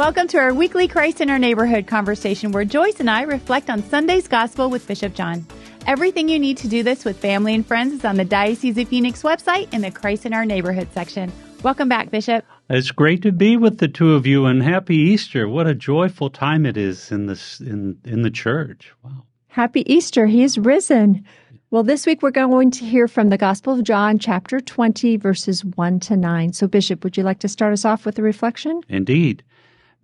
Welcome to our weekly Christ in Our Neighborhood conversation where Joyce and I reflect on Sunday's Gospel with Bishop John. Everything you need to do this with family and friends is on the Diocese of Phoenix website in the Christ in Our Neighborhood section. Welcome back, Bishop. It's great to be with the two of you, and happy Easter. What a joyful time it is in the church. Wow. Happy Easter. He is risen. Well, this week we're going to hear from the Gospel of John, chapter 20, verses 1 to 9. So, Bishop, would you like to start us off with a reflection? Indeed.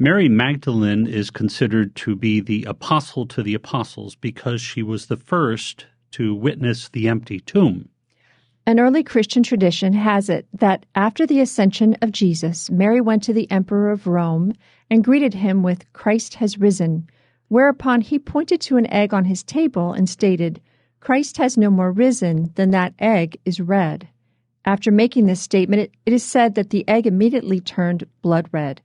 Mary Magdalene is considered to be the apostle to the apostles because she was the first to witness the empty tomb. An early Christian tradition has it that after the ascension of Jesus, Mary went to the Emperor of Rome and greeted him with, "Christ has risen," whereupon he pointed to an egg on his table and stated, "Christ has no more risen than that egg is red." After making this statement, it is said that the egg immediately turned blood red.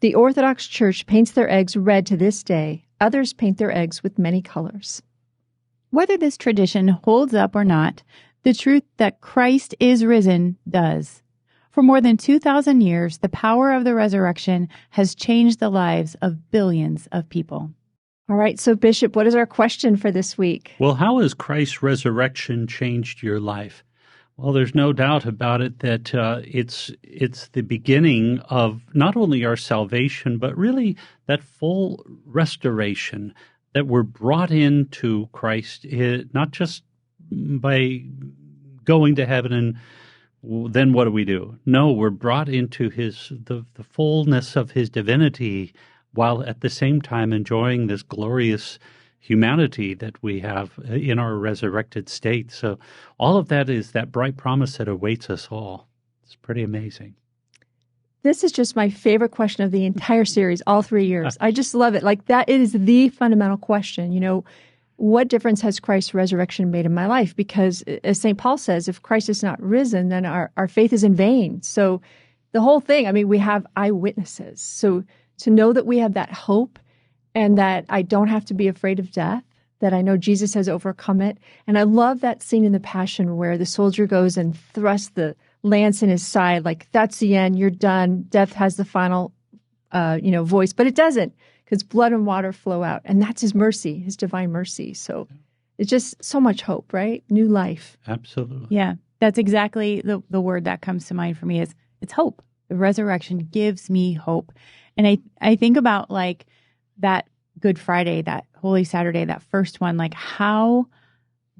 The Orthodox Church paints their eggs red to this day. Others paint their eggs with many colors. Whether this tradition holds up or not, the truth that Christ is risen does. For more than 2,000 years, the power of the resurrection has changed the lives of billions of people. All right, so Bishop, what is our question for this week? Well, how has Christ's resurrection changed your life? Well, there's no doubt about it that it's the beginning of not only our salvation, but really that full restoration that we're brought into Christ, not just by going to heaven and then what do? No, we're brought into the fullness of his divinity while at the same time enjoying this glorious humanity that we have in our resurrected state. So all of that is that bright promise that awaits us all. It's pretty amazing. This is just my favorite question of the entire series, all 3 years. I just love it. Like that, it is the fundamental question. You know, what difference has Christ's resurrection made in my life? Because as St. Paul says, if Christ is not risen, then our faith is in vain. So the whole thing, I mean, we have eyewitnesses. So to know that we have that hope and that I don't have to be afraid of death, that I know Jesus has overcome it. And I love that scene in The Passion where the soldier goes and thrusts the lance in his side, like, that's the end, you're done. Death has the final, voice. But it doesn't, because blood and water flow out. And that's his mercy, his divine mercy. So it's just so much hope, right? New life. Absolutely. Yeah, that's exactly the word that comes to mind for me is it's hope. The resurrection gives me hope. And I think about like that Good Friday, that Holy Saturday, that first one, like how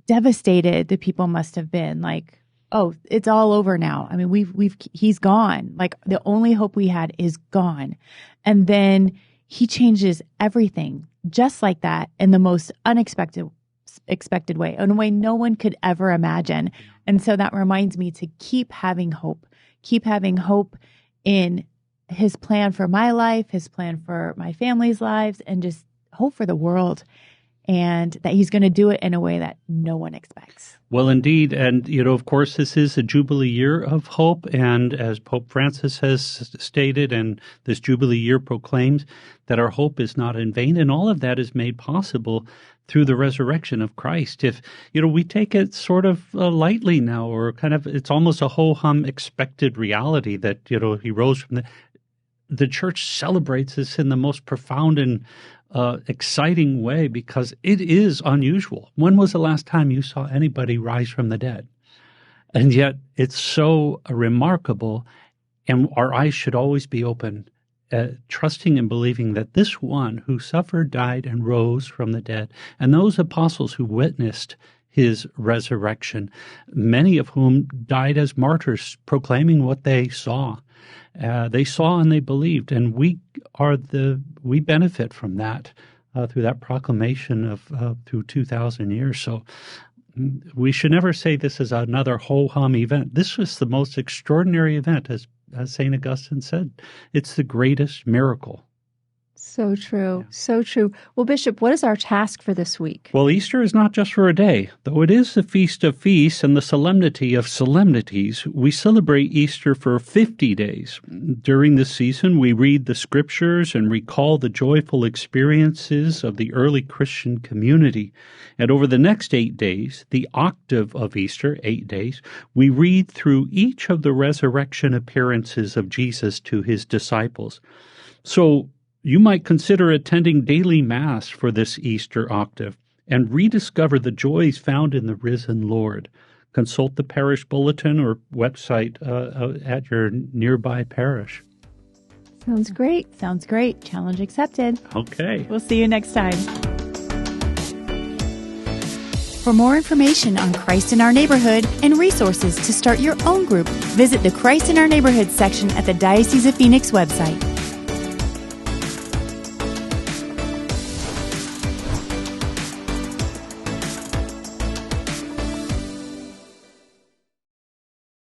devastated the people must have been. Like, oh, it's all over now. I mean, he's gone. Like the only hope we had is gone. And then he changes everything just like that in the most expected way, in a way no one could ever imagine. And so that reminds me to keep having hope in his plan for my life, his plan for my family's lives, and just hope for the world, and that he's going to do it in a way that no one expects. Well, indeed. And, of course, this is a Jubilee year of hope. And as Pope Francis has stated, and this Jubilee year proclaims that our hope is not in vain. And all of that is made possible through the resurrection of Christ. If, we take it sort of lightly now, or kind of, it's almost a ho-hum expected reality that, he rose from the church celebrates this in the most profound and exciting way because it is unusual. When was the last time you saw anybody rise from the dead? And yet it's so remarkable, and our eyes should always be open, trusting and believing that this one who suffered, died, and rose from the dead, and those apostles who witnessed his resurrection, many of whom died as martyrs, proclaiming what they saw. They saw and they believed, and we benefit from that through that proclamation of through 2,000 years. So we should never say this is another ho-hum event. This was the most extraordinary event, as St. Augustine said. It's the greatest miracle. So true. Yeah. So true. Well, Bishop, what is our task for this week? Well, Easter is not just for a day. Though it is the feast of feasts and the solemnity of solemnities, we celebrate Easter for 50 days. During this season, we read the scriptures and recall the joyful experiences of the early Christian community. And over the next 8 days, the octave of Easter, 8 days, we read through each of the resurrection appearances of Jesus to his disciples. So, You might consider attending daily Mass for this Easter octave and rediscover the joys found in the risen Lord. Consult the parish bulletin or website at your nearby parish. Sounds great. Sounds great. Challenge accepted. Okay. We'll see you next time. For more information on Christ in Our Neighborhood and resources to start your own group, visit the Christ in Our Neighborhood section at the Diocese of Phoenix website.